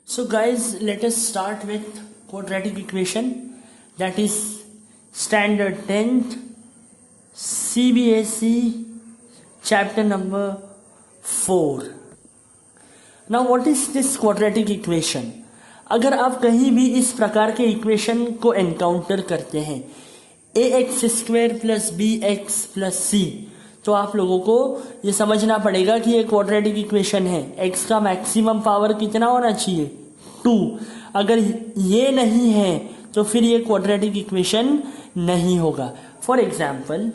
So guys, let us start with quadratic equation, that is standard 10th CBSE chapter number 4. Now what is this quadratic equation? अगर आप कहीं भी इस प्रकार के इक्वेशन को एनकाउंटर करते हैं ax² plus bx plus c, तो आप लोगों को ये समझना पड़ेगा कि ये क्वाड्रेटिक इक्वेशन है। x का मैक्सिमम पावर कितना होना चाहिए? 2। अगर ये नहीं है तो फिर ये क्वाड्रेटिक इक्वेशन नहीं होगा। For example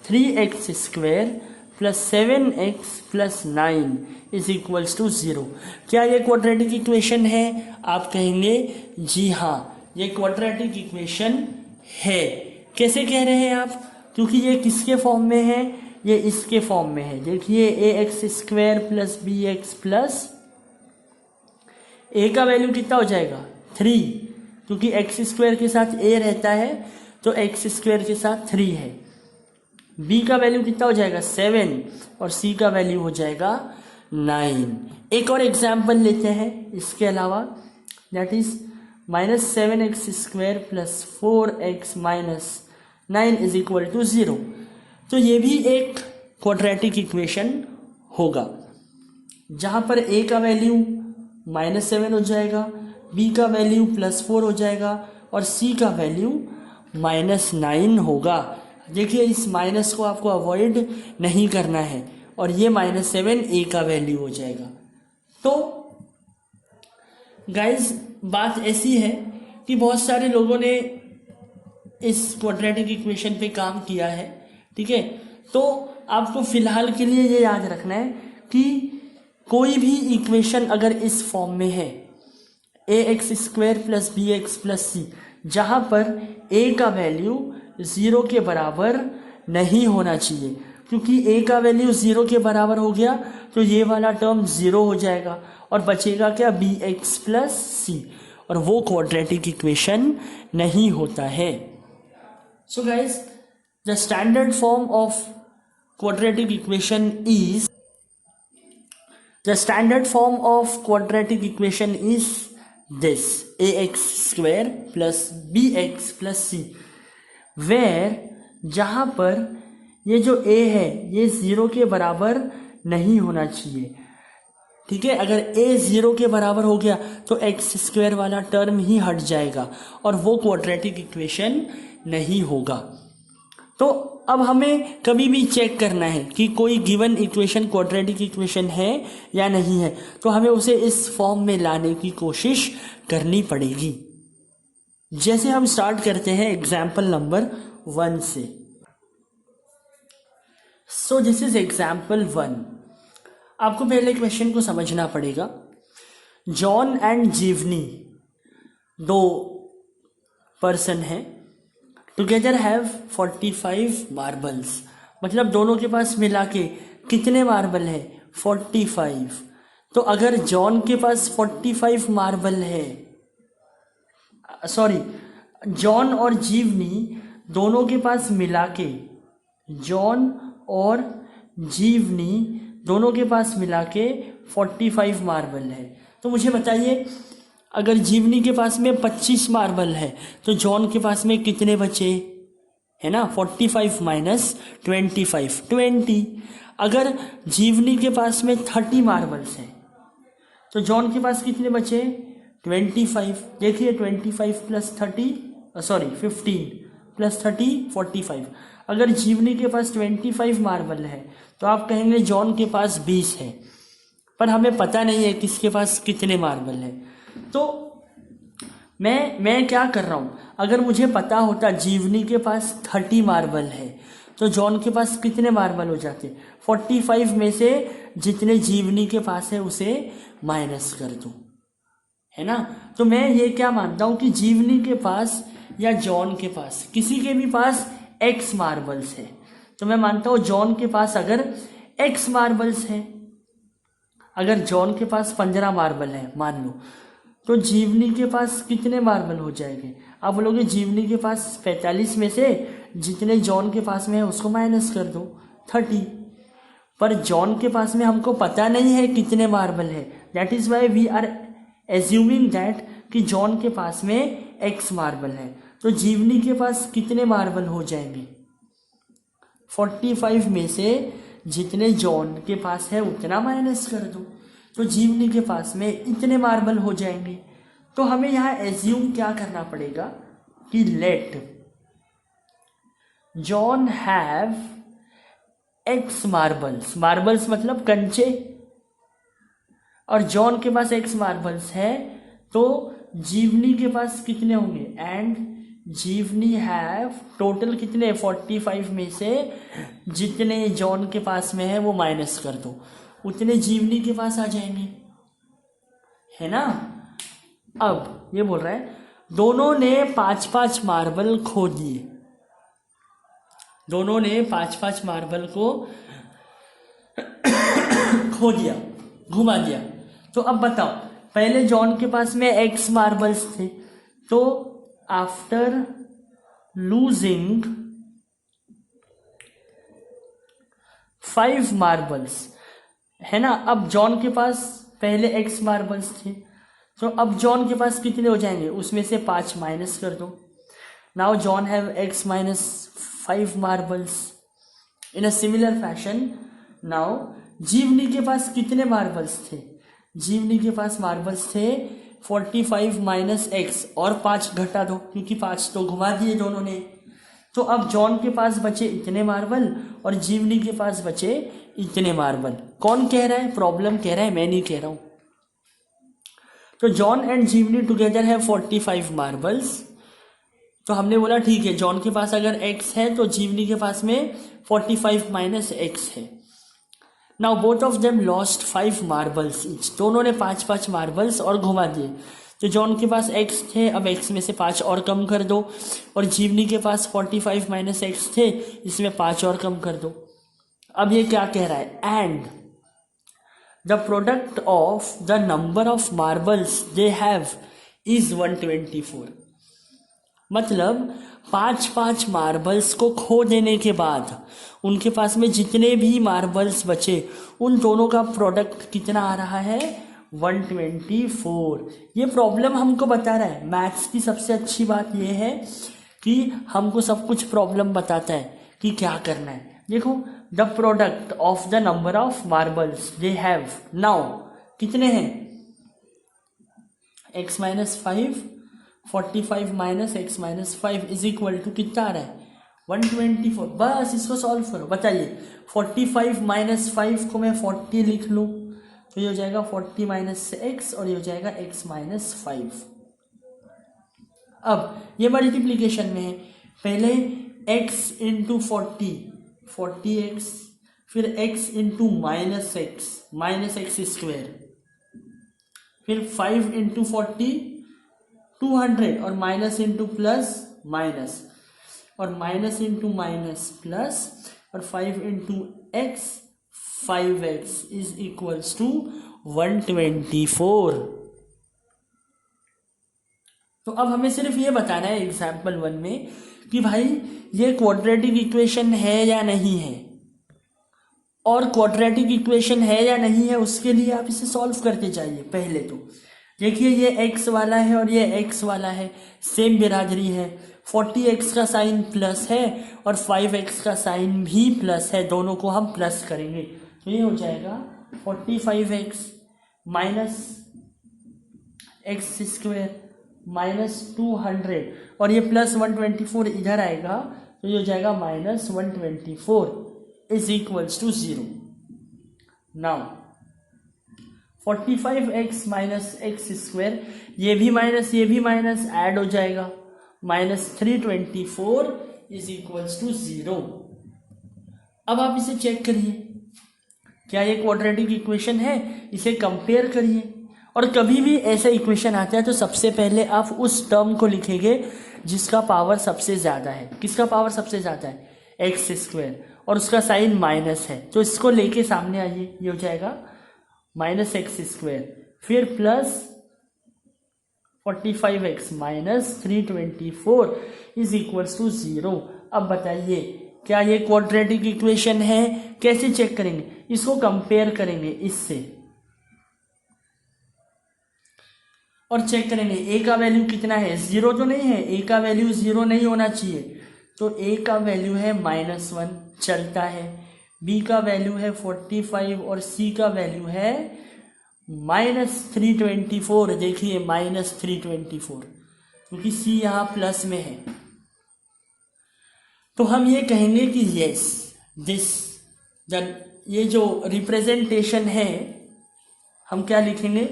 3x² plus 7x plus 9 is equals to 0। क्या ये क्वाड्रेटिक इक्वेशन है? आप कहेंगे जी हाँ, ये क्वाड्रेटिक इक्वेशन है। कैसे कह रहे हैं आप? क्योंकि ये किसके फॉर्म में है? ये इसके फॉर्म में है। देखिए ax² plus bx plus a का वैल्यू कितना हो जाएगा? 3, क्योंकि x² के साथ a रहता है तो x² के साथ 3 है। b का वैल्यू कितना हो जाएगा? 7 और c का वैल्यू हो जाएगा 9। एक और एग्जाम्पल लेते हैं इसके अलावा, that is -7x² plus 4x minus 9 is equal to 0। तो ये भी एक क्वाड्रेटिक इक्वेशन होगा, जहाँ पर a का वैल्यू -7 हो जाएगा, b का वैल्यू +4 हो जाएगा और c का वैल्यू -9 होगा। देखिए इस माइनस को आपको अवॉइड नहीं करना है और ये -7 a का वैल्यू हो जाएगा। तो गाइज बात ऐसी है कि बहुत सारे लोगों ने इस क्वाड्रेटिक इक्वेशन पे काम किया है, ठीक है। तो आपको फिलहाल के लिए ये याद रखना है कि कोई भी इक्वेशन अगर इस फॉर्म में है ax² plus bx plus c, जहाँ पर a का वैल्यू 0 के बराबर नहीं होना चाहिए, क्योंकि a का वैल्यू 0 के बराबर हो गया तो ये वाला टर्म 0 हो जाएगा और बचेगा क्या? bx प्लस c, और वो क्वाड्रेटिक इक्वेशन नहीं होता है। So guys, the standard form of quadratic equation is this ax² plus bx plus c, where जहाँ पर ये जो a है ये 0 के बराबर नहीं होना चाहिए, ठीक है। अगर a 0 के बराबर हो गया तो x² वाला टर्म ही हट जाएगा और वो क्वाड्रेटिक इक्वेशन नहीं होगा। तो अब हमें कभी भी चेक करना है कि कोई गिवन इक्वेशन क्वाड्रेटिक इक्वेशन है या नहीं है, तो हमें उसे इस फॉर्म में लाने की कोशिश करनी पड़ेगी। जैसे हम स्टार्ट करते हैं एग्जाम्पल नंबर 1 से। So this is example 1। आपको पहले क्वेश्चन को समझना पड़ेगा। जॉन एंड जीवनी 2 पर्सन हैं, टुगेदर हैव 45 मार्बल्स, मतलब दोनों के पास मिला के कितने मार्बल है? 45। तो अगर जॉन के पास 45 मार्बल है, सॉरी, जॉन और जीवनी दोनों के पास मिला के, जॉन और जीवनी दोनों के पास मिला के 45 मार्बल है, तो मुझे बताइए अगर जीवनी के पास में 25 मार्बल है तो जॉन के पास में कितने बचे? है ना, 45 माइनस 25, 20। अगर जीवनी के पास में 30 मार्बल्स है तो जॉन के पास कितने बचे? 25। देखिए 25 प्लस 30, सॉरी 15 प्लस 30 45। अगर जीवनी के पास 25 मार्बल है तो आप कहेंगे जॉन के पास 20 है, पर हमें पता नहीं है किसके पास कितने मार्बल है। तो मैं क्या कर रहा हूँ, अगर मुझे पता होता जीवनी के पास 30 मार्बल है तो जॉन के पास कितने मार्बल हो जाते? 45 में से जितने जीवनी के पास है उसे माइनस कर दूँ, है ना। तो मैं ये क्या मानता हूँ कि जीवनी के पास या जॉन के पास, किसी के भी पास x मार्बल्स है, तो मैं मानता हूँ जॉन के पास अगर x मार्बल्स है, अगर जॉन के पास 15 मार्बल है मान लो, तो जीवनी के पास कितने मार्बल हो जाएंगे? आप बोलोगे जीवनी के पास 45 में से जितने जॉन के पास में है उसको माइनस कर दो, 30। पर जॉन के पास में हमको पता नहीं है कितने मार्बल है, that is why we are assuming that कि जॉन के पास में x मार्बल है। तो जीवनी के पास कितने मार्बल हो जाएंगे? 45 में से जितने जॉन के पास है उतना माइनस कर दो, तो जीवनी के पास में इतने मार्बल हो जाएंगे। तो हमें यहाँ एज्यूम क्या करना पड़ेगा कि let John have x marbles, marbles मतलब कंचे, और जॉन के पास x मार्बल्स है, तो जीवनी के पास कितने होंगे? एंड जीवनी हैव टोटल कितने? 45 में से जितने जॉन के पास में है वो माइनस कर दो, उतने जीवनी के पास आ जाएंगे, है ना। अब ये बोल रहा है दोनों ने 5-5 मार्बल खो दिए, दोनों ने 5-5 मार्बल को खो दिया, घुमा दिया। तो अब बताओ, पहले जॉन के पास में x मार्बल्स थे, तो आफ्टर लूजिंग 5 मार्बल्स, है ना, अब जॉन के पास पहले x मार्बल्स थे, तो अब जॉन के पास कितने हो जाएंगे? उसमें से 5 माइनस कर दो। Now John have x minus 5 marbles. In a similar fashion now जीवनी के पास कितने मार्बल्स थे? जीवनी के पास मार्बल्स थे 45 माइनस x, और 5 घटा दो क्योंकि 5 तो घुमा दिए दोनों ने। तो अब जॉन के पास बचे इतने मार्बल और जीवनी के पास बचे इतने मार्बल। कौन कह रहा है? प्रॉब्लम कह रहा है, मैं नहीं कह रहा हूं। तो जॉन एंड जीवनी टुगेदर है 45 मार्बल्स। तो हमने बोला ठीक है, जॉन के पास अगर x है तो जीवनी के पास में 45 माइनस x है। Now both of them lost 5 marbles each, दोनों ने 5-5 मार्बल्स और घुमा दिए। तो जॉन के पास x थे, अब x में से 5 और कम कर दो, और जीवनी के पास 45 माइनस x थे, इसमें 5 और कम कर दो। अब ये क्या कह रहा है? And the product of the number of marbles they have is 124। मतलब 5-5 मार्बल्स को खो देने के बाद उनके पास में जितने भी मार्बल्स बचे उन दोनों का प्रोडक्ट कितना आ रहा है? 124। ये प्रॉब्लम हमको बता रहा है। मैथ्स की सबसे अच्छी बात ये है कि हमको सब कुछ प्रॉब्लम बताता है कि क्या करना है। देखो, the product of the number of marbles they have, now कितने हैं? x minus 5, 45 minus x minus 5 is equal to कितना आ रहा है? 124। बस इसको सॉल्व करो। बताइए, 45 माइनस 5 को मैं 40 लिख लूँ तो ये हो जाएगा 40 माइनस x, और ये हो जाएगा x माइनस 5। अब ये मल्टीप्लीकेशन में है, पहले x इंटू 40x, फिर x into minus X square, फिर 5 इंटू 40 200, और माइनस इंटू प्लस माइनस, और माइनस इंटू माइनस प्लस, और 5 into X 5x is equals to 124। तो अब हमें सिर्फ ये बताना है एग्जाम्पल 1 में कि भाई ये क्वाड्रेटिक इक्वेशन है या नहीं है, और क्वाड्रेटिक इक्वेशन है या नहीं है उसके लिए आप इसे सॉल्व करते जाइए। पहले तो देखिए, ये x वाला है और ये x वाला है, सेम बिरादरी है। 40x का साइन प्लस है और 5x का साइन भी प्लस है, दोनों को हम प्लस करेंगे तो ये हो जाएगा 45x minus X square minus 200, और ये प्लस 124 इधर आएगा तो ये हो जाएगा minus 124 is equals to 0। Now 45x minus X square, ये भी माइनस ऐड हो जाएगा, माइनस 324 इज इक्वल्स टू 0। अब आप इसे चेक करिए, क्या ये क्वाड्रेटिक इक्वेशन है? इसे कंपेयर करिए, और कभी भी ऐसा इक्वेशन आता है तो सबसे पहले आप उस टर्म को लिखेंगे जिसका पावर सबसे ज़्यादा है। किसका पावर सबसे ज़्यादा है? एक्स स्क्वायर, और उसका साइन माइनस है, तो इसको लेके सामने आइए, ये हो जाएगा माइनस एक्स स्क्वायर, फिर plus 45x minus 324 is equals to 0। अब बताइए, क्या ये क्वाड्रेटिक इक्वेशन है? कैसे चेक करेंगे? इसको कंपेयर करेंगे इससे और चेक करेंगे ए का वैल्यू कितना है, 0 तो नहीं है, ए का वैल्यू 0 नहीं होना चाहिए, तो ए का वैल्यू है -1 चलता है, बी का वैल्यू है 45 और सी का वैल्यू है -324। देखिए -324 क्योंकि सी यहाँ प्लस में है, तो हम ये कहेंगे कि यस दिस ये जो रिप्रेजेंटेशन है हम क्या लिखेंगे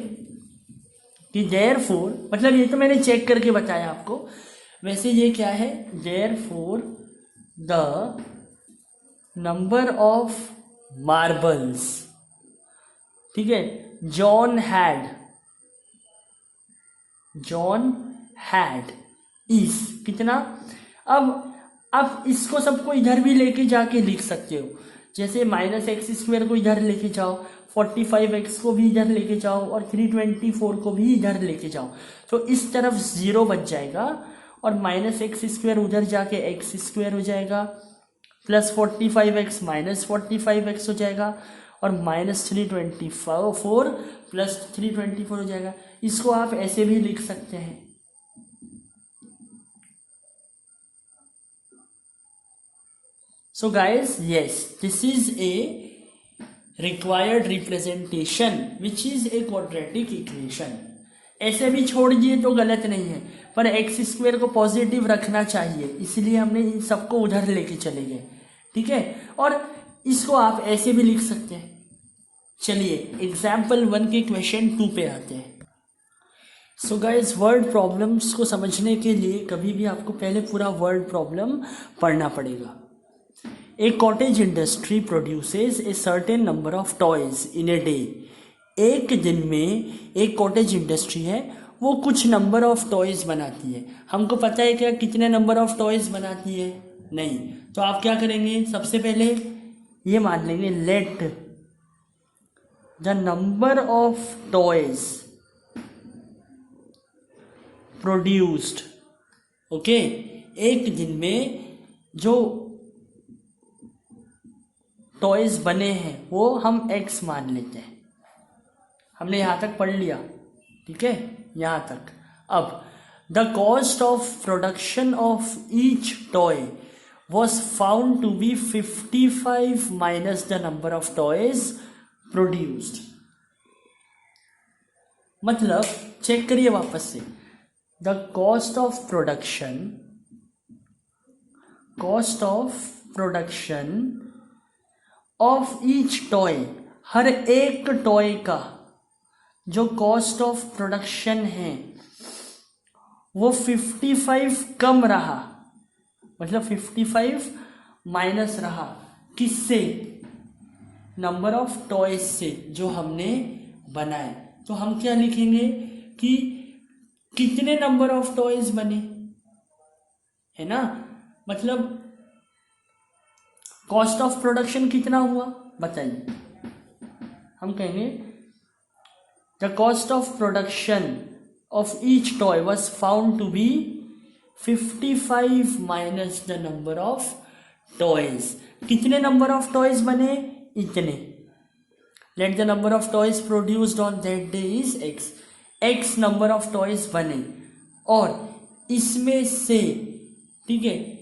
कि देयरफॉर, मतलब ये तो मैंने चेक करके बताया आपको, वैसे ये क्या है, therefore the number of marbles, ठीक है, जॉन हैड इज कितना। अब इसको सबको इधर भी लेके जाके लिख सकते हो, जैसे -x² को इधर लेके जाओ, 45x को भी इधर लेके जाओ और 324 को भी इधर लेके जाओ, तो इस तरफ 0 बच जाएगा और -x² उधर जाके x² हो जाएगा, +45x -45x हो जाएगा और -324 +324 हो जाएगा। इसको आप ऐसे भी लिख सकते हैं, so guys yes this is a required representation which is a quadratic equation। ऐसे भी छोड़ दिए तो गलत नहीं है, पर x² को पॉजिटिव रखना चाहिए, इसलिए हमने इन सबको उधर लेके चले गए, ठीक है। और इसको आप ऐसे भी लिख सकते हैं। चलिए एग्जाम्पल 1 के क्वेश्चन 2 पे आते हैं। सो गाइस वर्ड प्रॉब्लम्स को समझने के लिए कभी भी आपको पहले पूरा वर्ड प्रॉब्लम पढ़ना पड़ेगा। A cottage industry produces a certain number of toys in a day। एक दिन में एक कॉटेज इंडस्ट्री है, वो कुछ नंबर ऑफ टॉयज बनाती है। हमको पता है क्या कितने नंबर ऑफ टॉयज बनाती है? नहीं। तो आप क्या करेंगे, सबसे पहले ये मान लेंगे late the number of toys produced, okay, एक दिन में जो टॉयज बने हैं वो हम x मान लेते हैं। हमने यहाँ तक पढ़ लिया, ठीक है, यहाँ तक। अब the cost of production of each toy was found to be 55 minus the number of toys produced. मतलब चेक करिए वापस से, the cost of production of each toy, हर एक टॉय का जो कॉस्ट ऑफ प्रोडक्शन है वो 55 कम रहा, मतलब 55 माइनस रहा किससे? नंबर ऑफ टॉयज से जो हमने बनाए। तो हम क्या लिखेंगे कि कितने नंबर ऑफ टॉयज बने, है ना, मतलब कॉस्ट ऑफ प्रोडक्शन कितना हुआ बताइए। हम कहेंगे the cost of production of each toy was found to be 55 minus the number of toys. कितने नंबर ऑफ टॉयज बने? इतने। Let the number of toys produced on that day is x number of toys बने और इसमें से, ठीक है,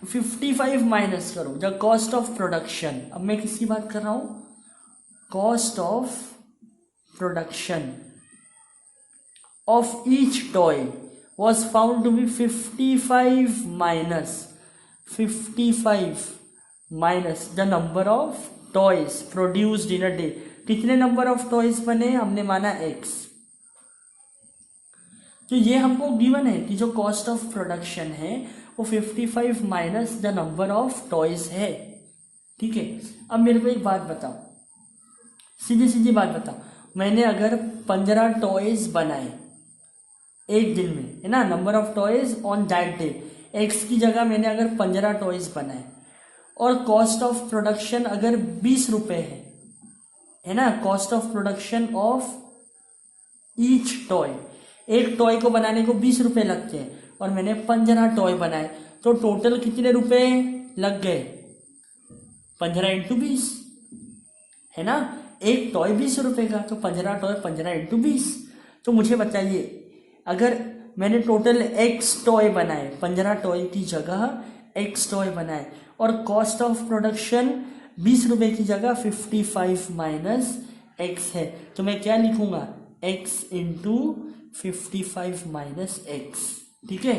55 minus करो द कॉस्ट ऑफ प्रोडक्शन। अब मैं किसकी बात कर रहा हूं? Cost of production of each toy was found to be 55 minus the number of toys produced in a day. कितने नंबर ऑफ टॉयज बने? हमने माना x। तो ये हमको गिवन है कि जो कॉस्ट ऑफ प्रोडक्शन है वो 55 minus the number of toys है, ठीक है। अब मेरे को एक बात बताओ, सीधी बात बताओ, मैंने अगर 15 टॉयज बनाए एक दिन में, है ना, number of toys on that day, x की जगह मैंने अगर 15 टॉयज बनाए और कॉस्ट ऑफ प्रोडक्शन अगर 20 रुपए है ना, cost of production of each toy, एक टॉय को बनाने को 20 रुपए लगते हैं और मैंने 15 टॉय बनाए, तो टोटल कितने रुपए लग गए? 15 × 20, है ना। एक टॉय 20 रुपए का, तो 15 टॉय 15 इंटू 20। तो मुझे बताइए, अगर मैंने टोटल एक्स टॉय बनाए, 15 टॉय की जगह एक्स टॉय बनाए, और कॉस्ट ऑफ प्रोडक्शन 20 रुपए की जगह 55 माइनस एक्स है, तो मैं क्या लिखूंगा, एक्स इंटू 55 माइनस एक्स। ठीक है।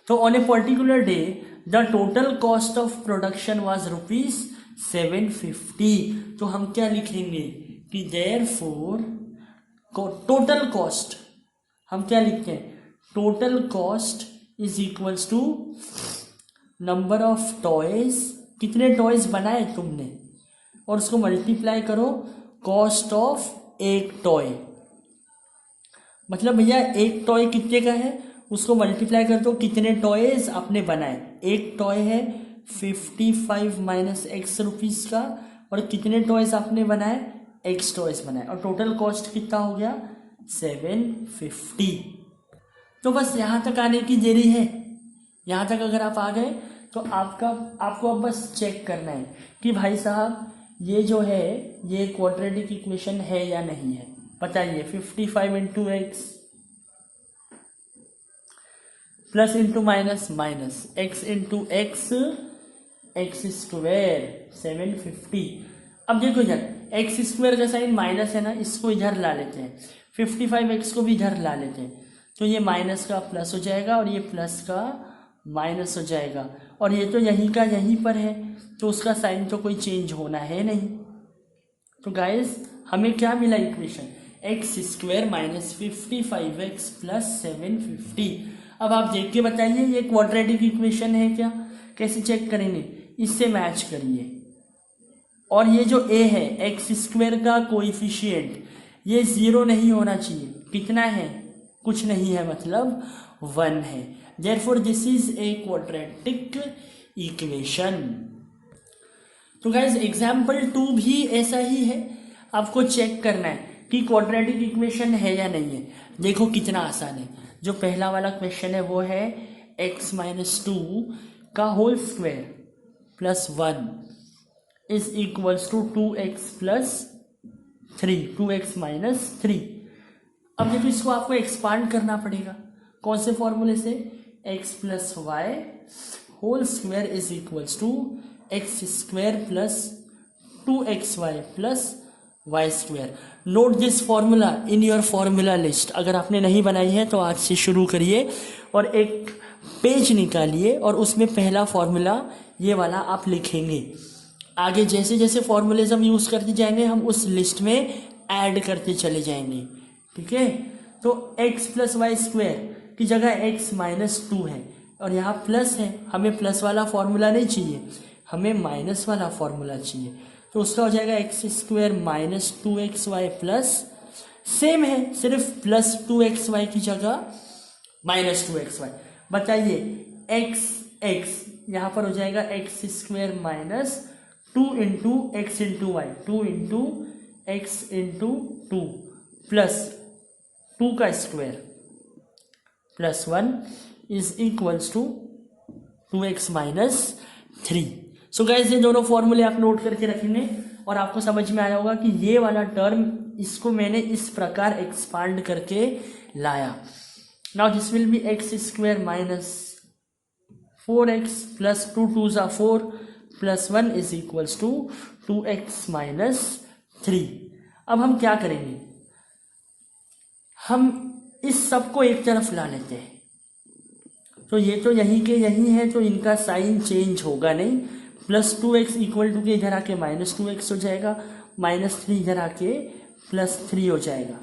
तो on a particular day the total cost of production was ₹750। तो हम क्या लिखेंगे कि देयरफॉर टोटल कॉस्ट, हम क्या लिखते हैं, total cost is equals to number of toys, कितने टॉयज बनाए तुमने, और उसको मल्टीप्लाई करो कॉस्ट ऑफ एक टॉय। मतलब भैया एक टॉय कितने का है, उसको मल्टीप्लाई कर दो कितने टॉयज आपने बनाए। एक टॉय है 55 माइनस एक्स रुपीज का, और कितने टॉयज आपने बनाए, एक्स टॉयज बनाए, और टोटल कॉस्ट कितना हो गया 750। तो बस यहाँ तक आने की देरी है। यहाँ तक अगर आप आ गए तो आपको अब बस चेक करना है कि भाई साहब ये जो है ये क्वाड्रेटिक इक्वेशन है या नहीं है। बताइए, 55 into x plus into minus minus x into x, x square 750। अब देखो इधर एक्स स्क्वेयर का साइन माइनस है ना, इसको इधर ला लेते हैं, 55 एक्स को भी इधर ला लेते हैं, तो ये माइनस का प्लस हो जाएगा और ये प्लस का माइनस हो जाएगा, और ये तो यहीं का यहीं पर है, तो उसका साइन तो कोई चेंज होना है नहीं। तो गाइस हमें क्या मिला equation, x square minus 55 x plus 750। अब आप देख के बताइए ये क्वाड्रेटिक इक्वेशन है क्या, कैसे चेक करेंगे, इससे मैच करिए। और ये जो ए है एक्स स्क्वेयर का कोएफिशिएंट, ये 0 नहीं होना चाहिए, कितना है, कुछ नहीं है, मतलब 1 है। Therefore this is a quadratic equation. तो गाइज एग्जाम्पल 2 भी ऐसा ही है, आपको चेक करना है कि क्वाड्रेटिक इक्वेशन है या नहीं है। देखो कितना आसान है। जो पहला वाला क्वेश्चन है वो है x माइनस 2 का whole square plus 1 is equals to 2x plus 3, 2x minus 3। अब देखो इसको आपको एक्सपांड करना पड़ेगा, कौन से फॉर्मूले से, x plus Y whole square is equals to X square plus 2xy plus Y square. Note this formula in your formula list. अगर आपने नहीं बनाई है तो आज से शुरू करिए और एक पेज निकालिए और उसमें पहला फॉर्मूला ये वाला आप लिखेंगे। आगे जैसे जैसे फॉर्मूलेज हम यूज़ करते जाएंगे हम उस लिस्ट में ऐड करते चले जाएंगे। ठीक है, तो x प्लस वाई स्क्वायर की जगह x माइनस 2 है और यहाँ प्लस है, हमें प्लस वाला फॉर्मूला नहीं चाहिए, हमें माइनस वाला फॉर्मूला चाहिए। तो उसका हो जाएगा X square minus 2xy plus, same है सिर्फ प्लस 2xy की जगह माइनस 2xy। बताइए x यहाँ पर हो जाएगा X square minus 2 into X into Y, 2 into X into 2 plus 2 का square plus 1 is equals to 2x minus 3। So guys ये दोनों फॉर्मूले आप नोट करके रखेंगे और आपको समझ में आया होगा कि ये वाला टर्म इसको मैंने इस प्रकार एक्सपांड करके लाया। Now this will be X square minus 4x plus 2 2 ज़ा 4 plus 1 is equals to 2x minus 3। अब हम क्या करेंगे, हम इस सब को एक तरफ ला लेते हैं। तो ये तो यहीं के यहीं है तो इनका साइन चेंज होगा नहीं, प्लस 2x इक्वल टू के इधर आके माइनस 2x हो जाएगा, माइनस 3 इधर आके प्लस 3 हो जाएगा।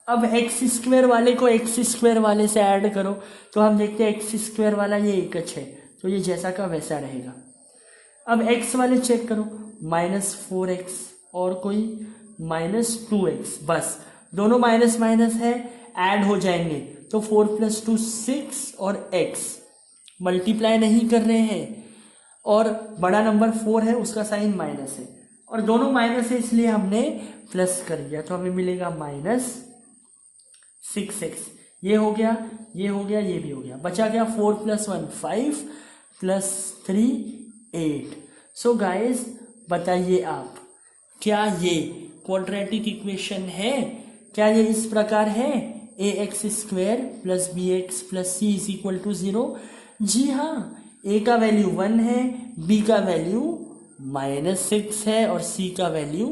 अब एक्स स्क्वायर वाले को एक्स स्क्वायर वाले से ऐड करो तो हम देखते हैं एक्स स्क्वायर वाला ये एकच है तो ये जैसा का वैसा रहेगा। अब एक्स वाले चेक करो, माइनस 4x और कोई माइनस 2x, बस दोनों माइनस माइनस है ऐड हो जाएंगे तो 4 प्लस 2 6 और x मल्टीप्लाई नहीं कर रहे हैं और बड़ा नंबर 4 है उसका साइन माइनस है और दोनों माइनस है इसलिए हमने प्लस कर दिया तो हमें मिलेगा माइनस 6x। ये हो गया, ये हो गया, ये भी हो गया, बचा गया 4 प्लस 1 5 प्लस 3 8। सो गाइज बताइए आप, क्या ये क्वाड्रेटिक इक्वेशन है? क्या ये इस प्रकार है, a x square plus b x plus c is equal to 0? जी हाँ, ए का वैल्यू 1 है, बी का वैल्यू -6 है और सी का value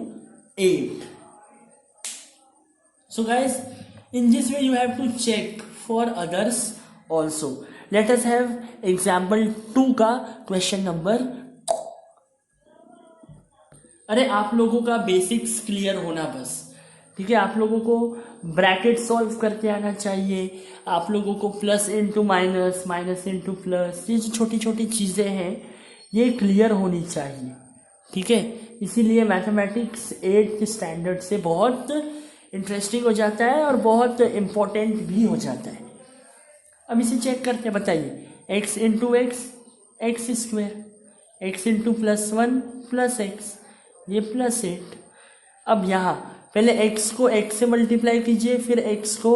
8. So guys, in this way you have to check for others also. Let us have example 2 का question number. अरे आप लोगों का बेसिक्स क्लियर होना बस, ठीक है. आप लोगों को ब्रैकेट सॉल्व करके आना चाहिए, आप लोगों को plus into minus, minus into plus, ये जो छोटी छोटी चीज़ें हैं ये क्लियर होनी चाहिए, ठीक है. इसीलिए मैथमेटिक्स 8th स्टैंडर्ड से बहुत इंटरेस्टिंग हो जाता है और बहुत इम्पोर्टेंट भी हो जाता है. अब इसे चेक करके बताइए, x into x x square, x into +1 plus x, ये +8. अब यहाँ पहले x को x से मल्टीप्लाई कीजिए, फिर x को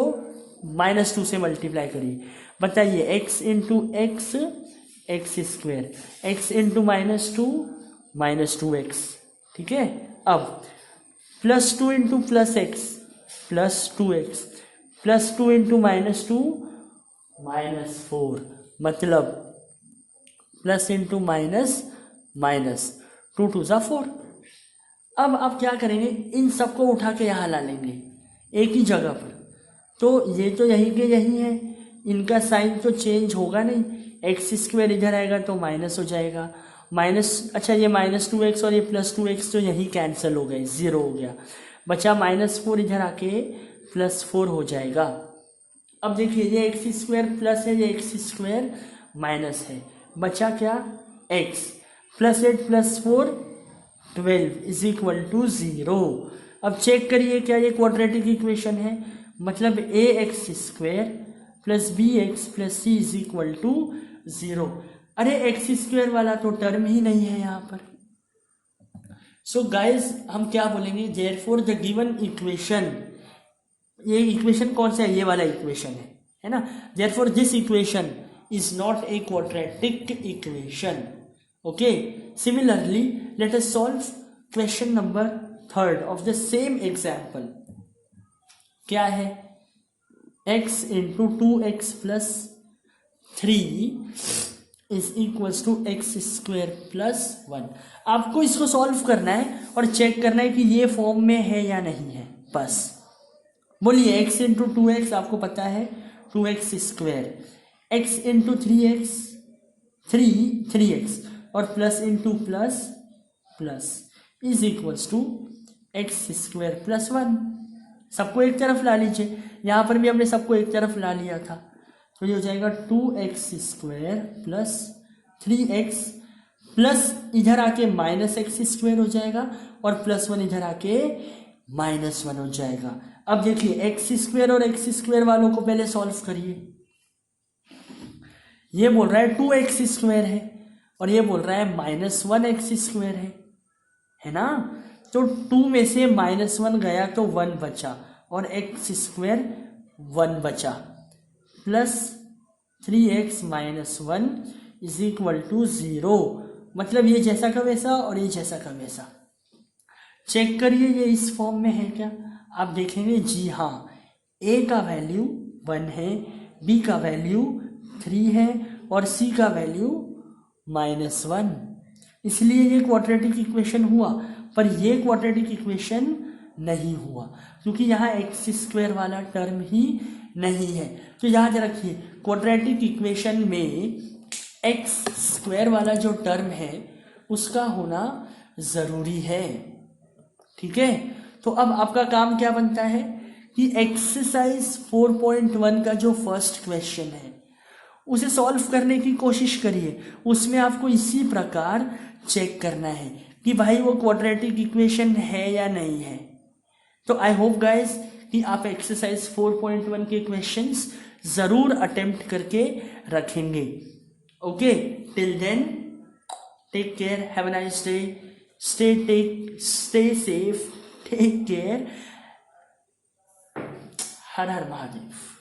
-2 से मल्टीप्लाई करिए. बताइए x into x x square, x into -2 -2x, ठीक है. अब +2 into plus x +2x, +2 into -2 -4, मतलब प्लस इंटू माइनस माइनस, 2 2 ज़ा 4. अब आप क्या करेंगे, इन सबको उठा के यहाँ ला लेंगे एक ही जगह पर. तो ये तो यहीं के यहीं है, इनका साइन तो चेंज होगा नहीं. एक्स स्क्वेयर इधर आएगा तो माइनस हो जाएगा, माइनस, अच्छा ये -2x और ये +2x तो यहीं कैंसिल हो गए, 0 हो गया. बचा -4, इधर आके +4 हो जाएगा. अब देखिए ये एक्स स्क्वेयर प्लस है, ये एक्स स्क्वेयर माइनस है, बचा क्या, x. +8 + 4 12 is equal to 0. अब चेक करिए क्या ये क्वाड्रेटिक इक्वेशन है, मतलब a x square plus b x plus c is equal to 0. अरे एक्स स्क्वेयर वाला तो टर्म ही नहीं है यहाँ पर. सो गाइज हम क्या बोलेंगे, देयरफॉर द गिवन इक्वेशन, ये इक्वेशन कौन सा है, ये वाला इक्वेशन है ना. Therefore this equation is not a quadratic equation. Okay, similarly let us solve question number 3rd of the same example. क्या है, x into 2x plus 3 is equals to x square plus 1. आपको इसको solve करना है और check करना है कि ये फॉर्म में है या नहीं है, बस बोलिए. x इंटू 2x आपको पता है 2x square, x into 3x 3x और plus into plus plus is equals to x square plus 1. सबको एक तरफ ला लीजिए, यहाँ पर भी हमने सबको एक तरफ ला लिया था, तो ये हो जाएगा 2x square plus 3x plus इधर आके -x स्क्वेयर हो जाएगा और +1 इधर आके -1 हो जाएगा. अब देखिए एक्स स्क्वेयर और एक्स स्क्वेयर वालों को पहले सॉल्व करिए. ये बोल रहा है 2x स्क्वेयर है और ये बोल रहा है -1x स्क्वेयर है ना. तो 2 में से -1 गया तो 1 बचा और x स्क्वेयर 1 बचा, plus 3x - 1 is equal to 0. मतलब ये जैसा का वैसा और ये जैसा का वैसा. चेक करिए ये इस फॉर्म में है क्या. आप देखेंगे जी हाँ, a का वैल्यू 1 है, b का वैल्यू 3 है और c का वैल्यू -1. इसलिए ये क्वाड्रेटिक इक्वेशन हुआ, पर ये क्वाड्रेटिक इक्वेशन नहीं हुआ क्योंकि यहाँ एक्स स्क्वेयर वाला टर्म ही नहीं है. तो याद रखिए क्वाड्रेटिक इक्वेशन में एक्स स्क्वेयर वाला जो टर्म है उसका होना ज़रूरी है, ठीक है. तो अब आपका काम क्या बनता है कि एक्सरसाइज 4.1 का जो फर्स्ट क्वेश्चन है उसे सॉल्व करने की कोशिश करिए. उसमें आपको इसी प्रकार चेक करना है कि भाई वो क्वाड्रेटिक इक्वेशन है या नहीं है. तो आई होप गाइस कि आप एक्सरसाइज 4.1 के क्वेश्चंस ज़रूर अटेम्प्ट करके रखेंगे. Okay, till then take care, have a nice day, stay safe, take care. Har Har Mahadev.